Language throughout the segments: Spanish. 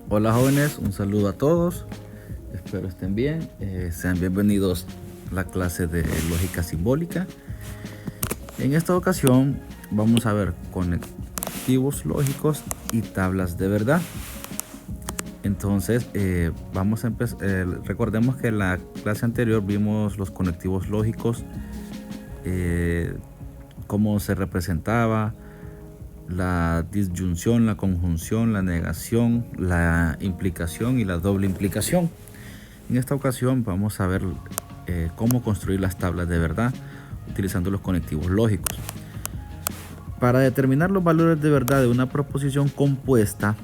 Hola jóvenes, un saludo a todos, espero estén bien, sean bienvenidos a la clase de lógica simbólica. En esta ocasión vamos a ver conectivos lógicos y tablas de verdad. Entonces vamos a empezar, recordemos que en la clase anterior vimos los conectivos lógicos, cómo se representaba, la disyunción, la conjunción, la negación, la implicación y la doble implicación. En esta ocasión vamos a ver cómo construir las tablas de verdad utilizando los conectivos lógicos. Para determinar los valores de verdad de una proposición compuesta,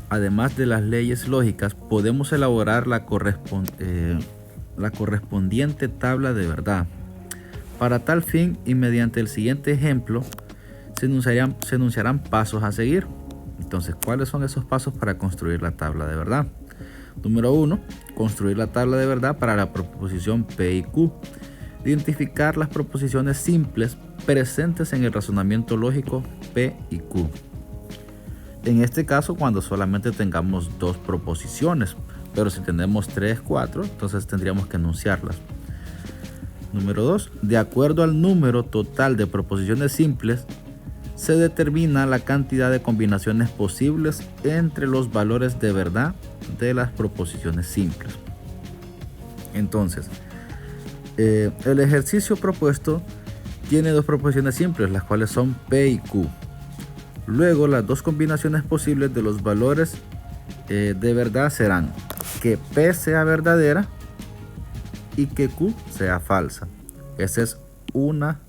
además de las leyes lógicas, podemos elaborar la correspondiente tabla de verdad. Para tal fin y mediante el siguiente ejemplo, se enunciarán pasos a seguir. Entonces, ¿cuáles son esos pasos para construir la tabla de verdad? Número 1. Construir la tabla de verdad para la proposición P y Q. Identificar las proposiciones simples presentes en el razonamiento lógico P y Q. En este caso, cuando solamente tengamos dos proposiciones, pero si tenemos 3, 4, entonces tendríamos que enunciarlas. Número 2. De acuerdo al número total de proposiciones simples, se determina la cantidad de combinaciones posibles entre los valores de verdad de las proposiciones simples. Entonces, el ejercicio propuesto tiene dos proposiciones simples, las cuales son P y Q. Luego, las dos combinaciones posibles de los valores de verdad serán que P sea verdadera y que Q sea falsa. Esa es una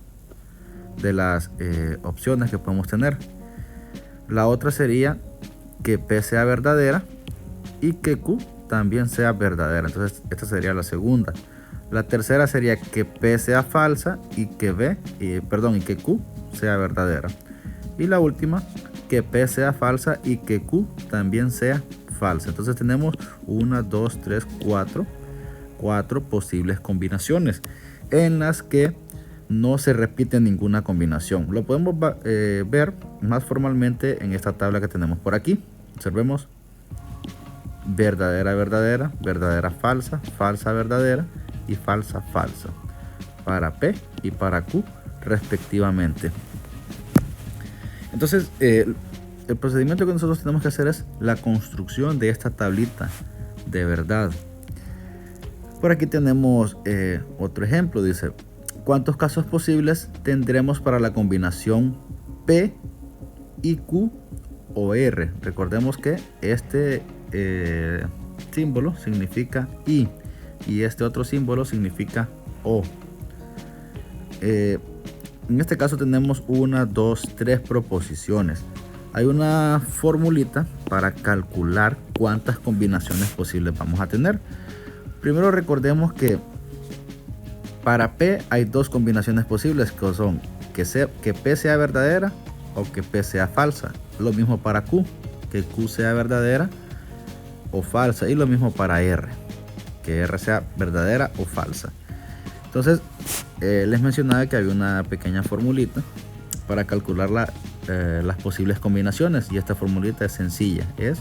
de las opciones que podemos tener. La otra sería que P sea verdadera y que Q también sea verdadera. Entonces esta sería la segunda. La tercera sería que P sea falsa y que que Q sea verdadera. Y la última, que P sea falsa y que Q también sea falsa. Entonces tenemos 1, 2, 3, 4 posibles combinaciones en las que no se repite ninguna combinación. Lo podemos ver más formalmente en esta tabla que tenemos por aquí. Observemos: verdadera, verdadera, verdadera, falsa, falsa, verdadera y falsa, falsa, para P y para Q respectivamente. Entonces el procedimiento que nosotros tenemos que hacer es la construcción de esta tablita de verdad. Por aquí tenemos otro ejemplo. Dice: ¿cuántos casos posibles tendremos para la combinación P y Q o R? Recordemos que este símbolo significa I y este otro símbolo significa O. En este caso tenemos 1, 2, 3 proposiciones. Hay una formulita para calcular cuántas combinaciones posibles vamos a tener. Primero recordemos que para P hay dos combinaciones posibles, que son que P sea verdadera o que P sea falsa. Lo mismo para Q, que Q sea verdadera o falsa. Y lo mismo para R, que R sea verdadera o falsa. Entonces les mencionaba que había una pequeña formulita para calcular las posibles combinaciones. Y esta formulita es sencilla, es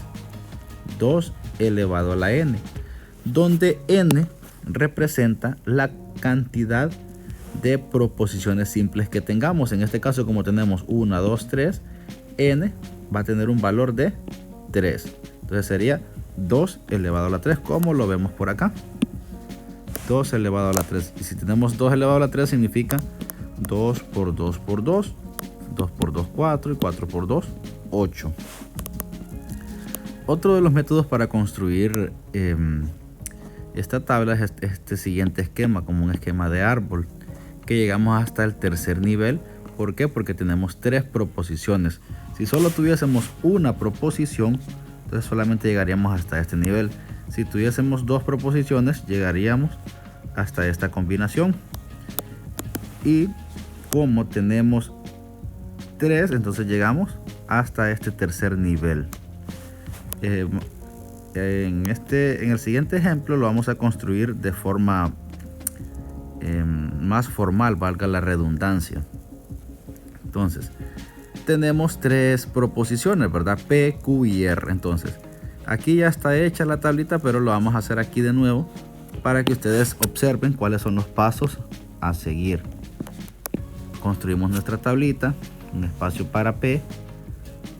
2 elevado a la n, donde n representa la cantidad de proposiciones simples que tengamos. En este caso, como tenemos 1, 2, 3, n va a tener un valor de 3. Entonces sería 2 elevado a la 3, como lo vemos por acá. 2 elevado a la 3. Y si tenemos 2 elevado a la 3, significa 2 por 2 por 2. 2 por 2, 4. Y 4 por 2, 8. Otro de los métodos para construir esta tabla es este siguiente esquema, como un esquema de árbol, que llegamos hasta el tercer nivel. ¿Por qué? Porque tenemos 3 proposiciones. Si solo tuviésemos una proposición, entonces solamente llegaríamos hasta este nivel. Si tuviésemos 2 proposiciones, llegaríamos hasta esta combinación. Y como tenemos 3, entonces llegamos hasta este tercer nivel. En el siguiente ejemplo lo vamos a construir de forma más formal, valga la redundancia. Entonces tenemos tres proposiciones, ¿verdad? P, Q y R. Entonces, aquí ya está hecha la tablita, pero lo vamos a hacer aquí de nuevo para que ustedes observen cuáles son los pasos a seguir. Construimos nuestra tablita, un espacio para P,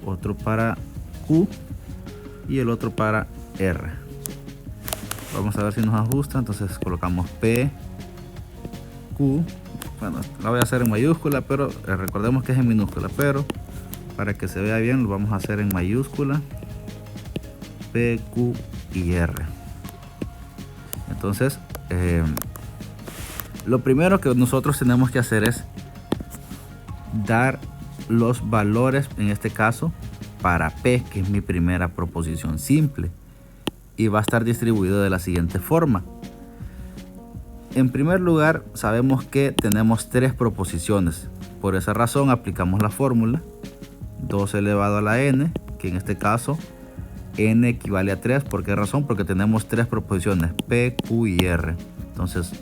otro para Q y el otro para R. Vamos a ver si nos ajusta. Entonces colocamos P, Q. Bueno, la voy a hacer en mayúscula, pero recordemos que es en minúscula, pero para que se vea bien lo vamos a hacer en mayúscula. P, Q y R. Entonces lo primero que nosotros tenemos que hacer es dar los valores, en este caso para P, que es mi primera proposición simple, y va a estar distribuido de la siguiente forma. En primer lugar, sabemos que tenemos tres proposiciones. Por esa razón aplicamos la fórmula 2 elevado a la n, que en este caso n equivale a 3. ¿Por qué razón? Porque tenemos tres proposiciones, P, Q y R. Entonces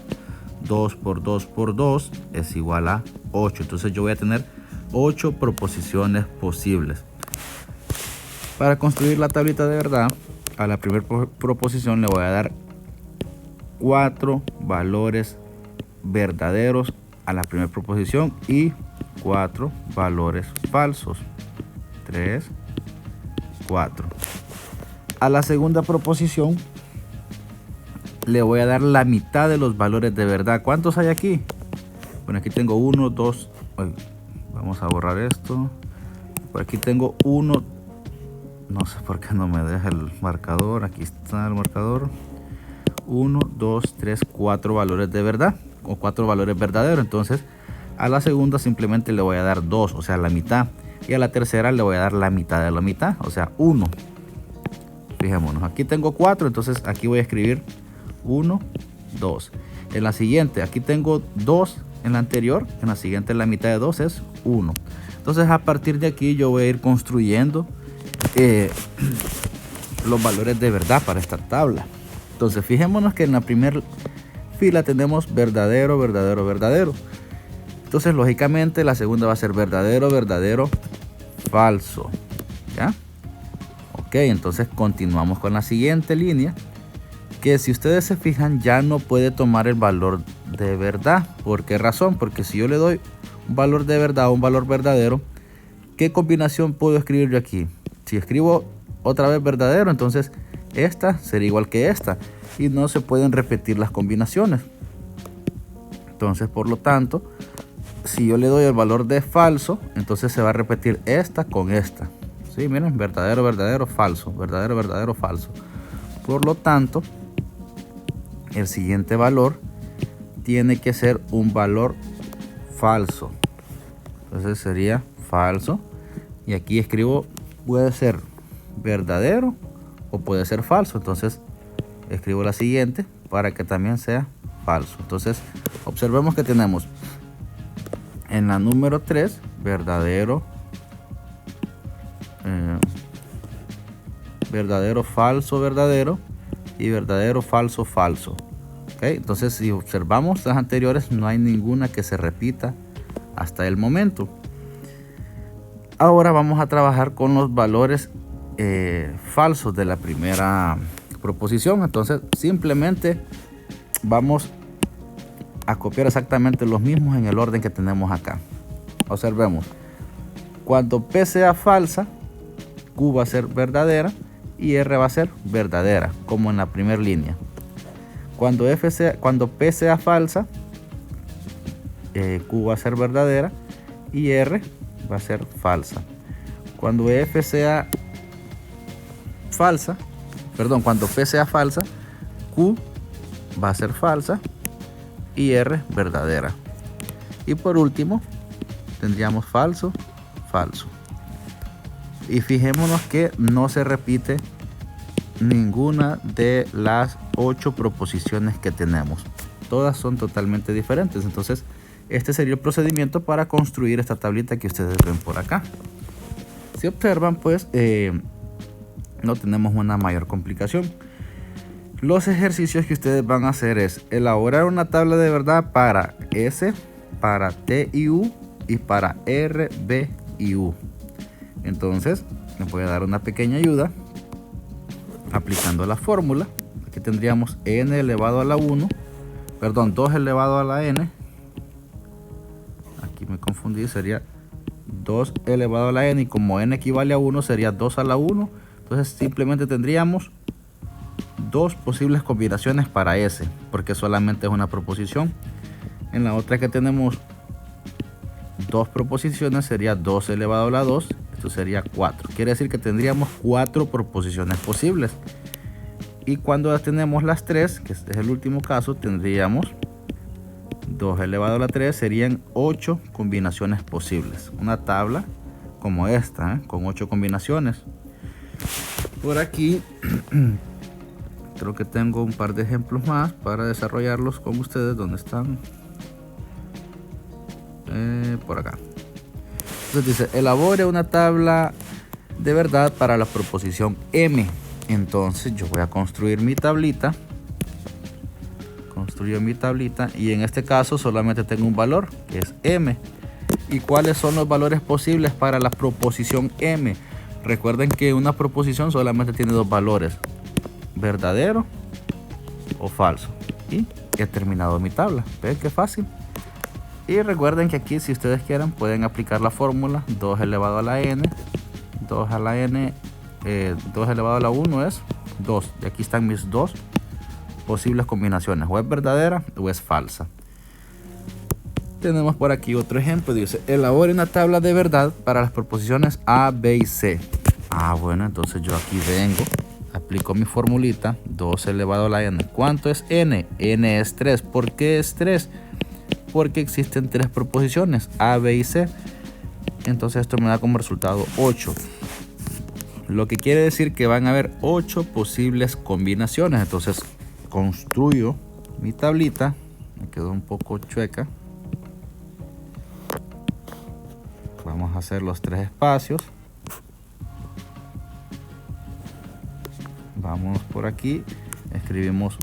2 por 2 por 2 es igual a 8. Entonces yo voy a tener 8 proposiciones posibles. Para construir la tablita de verdad, a la primera proposición le voy a dar 4 valores verdaderos a la primera proposición y 4 valores falsos. 3, 4. A la segunda proposición le voy a dar la mitad de los valores de verdad. ¿Cuántos hay aquí? Bueno, aquí tengo 1, 2. Vamos a borrar esto. Por aquí tengo 1. No sé por qué no me deja el marcador. Aquí está el marcador. 1, 2, 3, 4 valores de verdad o 4 valores verdaderos. Entonces a la segunda simplemente le voy a dar 2, o sea la mitad, y a la tercera le voy a dar la mitad de la mitad, o sea 1. Fijémonos, aquí tengo 4, entonces aquí voy a escribir 1, 2. En la siguiente, aquí tengo 2 en la anterior, en la siguiente la mitad de 2 es 1. Entonces a partir de aquí yo voy a ir construyendo los valores de verdad para esta tabla. Entonces fijémonos que en la primera fila tenemos verdadero, verdadero, verdadero. Entonces lógicamente la segunda va a ser verdadero, verdadero, falso. ¿Ya? Ok, entonces continuamos con la siguiente línea, que si ustedes se fijan ya no puede tomar el valor de verdad. ¿Por qué razón? Porque si yo le doy un valor de verdad o un valor verdadero, ¿qué combinación puedo escribir yo aquí? Si escribo otra vez verdadero, entonces esta sería igual que esta y no se pueden repetir las combinaciones. Entonces por lo tanto, si yo le doy el valor de falso, entonces se va a repetir esta con esta. ¿Sí? Miren, verdadero, verdadero, falso, verdadero, verdadero, falso. Por lo tanto, el siguiente valor tiene que ser un valor falso. Entonces sería falso, y aquí escribo, puede ser verdadero o puede ser falso. Entonces escribo la siguiente para que también sea falso. Entonces observemos que tenemos en la número 3 verdadero, verdadero, falso, verdadero y verdadero, falso, falso. ¿Okay? Entonces si observamos las anteriores, no hay ninguna que se repita hasta el momento. Ahora vamos a trabajar con los valores falsos de la primera proposición. Entonces simplemente vamos a copiar exactamente los mismos en el orden que tenemos acá. Observemos, cuando P sea falsa, Q va a ser verdadera y R va a ser verdadera, como en la primera línea. Cuando P sea falsa, Q va a ser verdadera y R va a ser falsa. Cuando F sea falsa, cuando P sea falsa, Q va a ser falsa y R verdadera. Y por último tendríamos falso, falso. Y fijémonos que no se repite ninguna de las 8 proposiciones que tenemos. Todas son totalmente diferentes. Entonces este sería el procedimiento para construir esta tablita que ustedes ven por acá. Si observan, pues no tenemos una mayor complicación. Los ejercicios que ustedes van a hacer es elaborar una tabla de verdad para S, para T y U y para R, B y U. Entonces les voy a dar una pequeña ayuda aplicando la fórmula. Aquí tendríamos n elevado a la 1, perdón, 2 elevado a la n. Aquí me confundí, sería 2 elevado a la n, y como n equivale a 1 sería 2 a la 1. Entonces simplemente tendríamos dos posibles combinaciones para S, porque solamente es una proposición. En la otra que tenemos dos proposiciones sería 2 elevado a la 2, esto sería 4. Quiere decir que tendríamos 4 proposiciones posibles. Y cuando tenemos las 3, que este es el último caso, tendríamos 2 elevado a la 3, serían 8 combinaciones posibles. Una tabla como esta, con 8 combinaciones. Por aquí creo que tengo un par de ejemplos más para desarrollarlos con ustedes. ¿Dónde están? Por acá. Entonces dice, elabore una tabla de verdad para la proposición M. Entonces yo voy a construir mi tablita. Construyo mi tablita y en este caso solamente tengo un valor, que es M. ¿Y cuáles son los valores posibles para la proposición M? Recuerden que una proposición solamente tiene dos valores, verdadero o falso. Y he terminado mi tabla. ¿Ven qué fácil? Y recuerden que aquí, si ustedes quieren, pueden aplicar la fórmula 2 elevado a la n. 2 a la n, 2 elevado a la 1 es 2. Y aquí están mis dos posibles combinaciones, o es verdadera o es falsa. Tenemos por aquí otro ejemplo, dice, elabore una tabla de verdad para las proposiciones A, B y C. Bueno, entonces yo aquí vengo, aplico mi formulita, 2 elevado a la n. ¿Cuánto es n? N es 3. ¿Por qué es 3? Porque existen 3 proposiciones, A, B y C. Entonces esto me da como resultado 8. Lo que quiere decir que van a haber 8 posibles combinaciones. Entonces construyo mi tablita. Me quedó un poco chueca. Vamos a hacer los 3 espacios. Vamos por aquí. Escribimos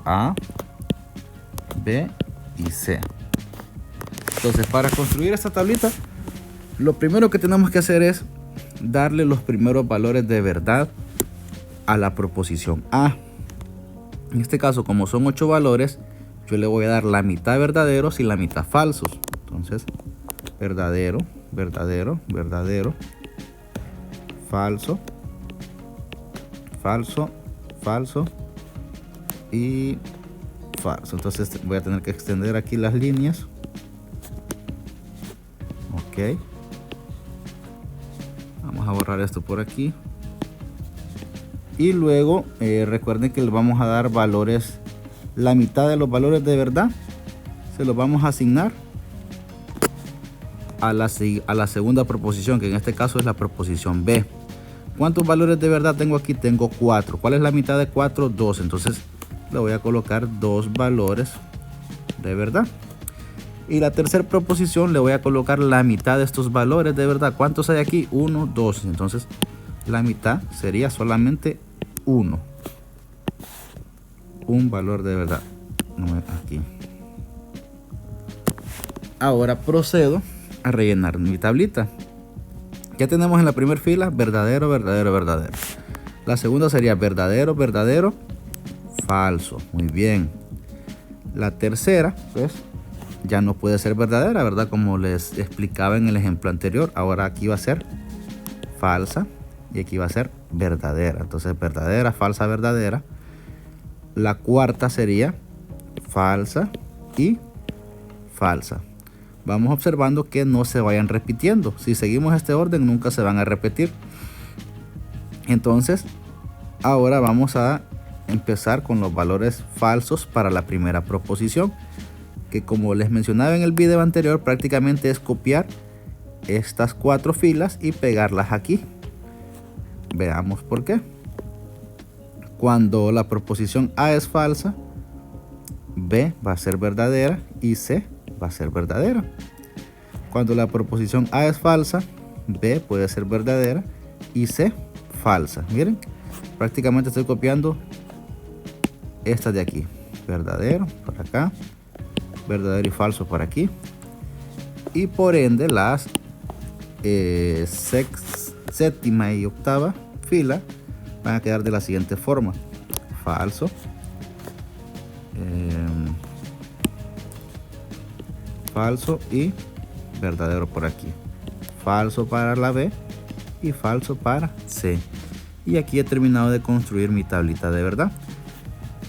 A, B y C. Entonces, para construir esta tablita, lo primero que tenemos que hacer es darle los primeros valores de verdad a la proposición A. En este caso, como son 8 valores, yo le voy a dar la mitad verdaderos y la mitad falsos. Entonces, verdadero, verdadero, verdadero, falso, falso, falso y falso. Entonces voy a tener que extender aquí las líneas. Ok. Vamos a borrar esto por aquí. Y luego recuerden que le vamos a dar valores, la mitad de los valores de verdad se los vamos a asignar a la segunda proposición, que en este caso es la proposición B. ¿Cuántos valores de verdad tengo aquí? Tengo 4. ¿Cuál es la mitad de 4? 2. Entonces le voy a colocar 2 valores de verdad. Y la tercera proposición le voy a colocar la mitad de estos valores de verdad. ¿Cuántos hay aquí? 1, 2. Entonces la mitad sería solamente 1. Un valor de verdad. Aquí. Ahora procedo a rellenar mi tablita. Ya tenemos en la primera fila verdadero, verdadero, verdadero. La segunda sería verdadero, verdadero, falso. Muy bien. La tercera, pues, ya no puede ser verdadera, ¿verdad? Como les explicaba en el ejemplo anterior. Ahora aquí va a ser falsa y aquí va a ser verdadera. Entonces, verdadera, falsa, verdadera. La cuarta sería falsa y falsa. Vamos observando que no se vayan repitiendo. Si seguimos este orden, nunca se van a repetir. Entonces, ahora vamos a empezar con los valores falsos para la primera proposición, que como les mencionaba en el video anterior, prácticamente es copiar estas 4 filas y pegarlas aquí. Veamos por qué. Cuando la proposición A es falsa, B va a ser verdadera y C va a ser verdadera. Cuando la proposición A es falsa, B puede ser verdadera y C falsa. Miren, prácticamente estoy copiando estas de aquí. Verdadero por acá, verdadero y falso por aquí. Y por ende las séptima y octava fila van a quedar de la siguiente forma: falso, falso y verdadero por aquí, falso para la B y falso para C. Y aquí he terminado de construir mi tablita de verdad.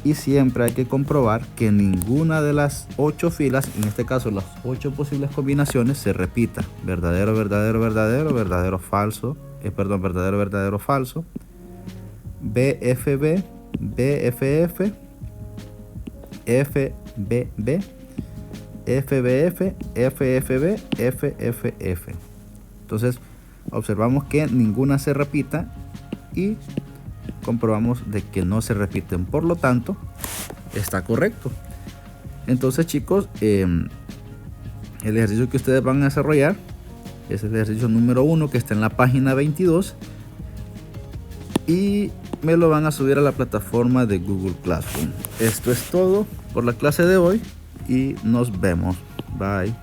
Y siempre hay que comprobar que ninguna de las 8 filas, en este caso las 8 posibles combinaciones, se repita: verdadero, verdadero, verdadero, verdadero, falso, verdadero, verdadero, falso, BFB, BFF, FBB, FBF, FFB, FFF. Entonces observamos que ninguna se repita y comprobamos de que no se repiten, por lo tanto está correcto. Entonces, chicos, el ejercicio que ustedes van a desarrollar es el ejercicio número 1, que está en la página 22, y me lo van a subir a la plataforma de Google Classroom. Esto es todo por la clase de hoy y nos vemos. Bye.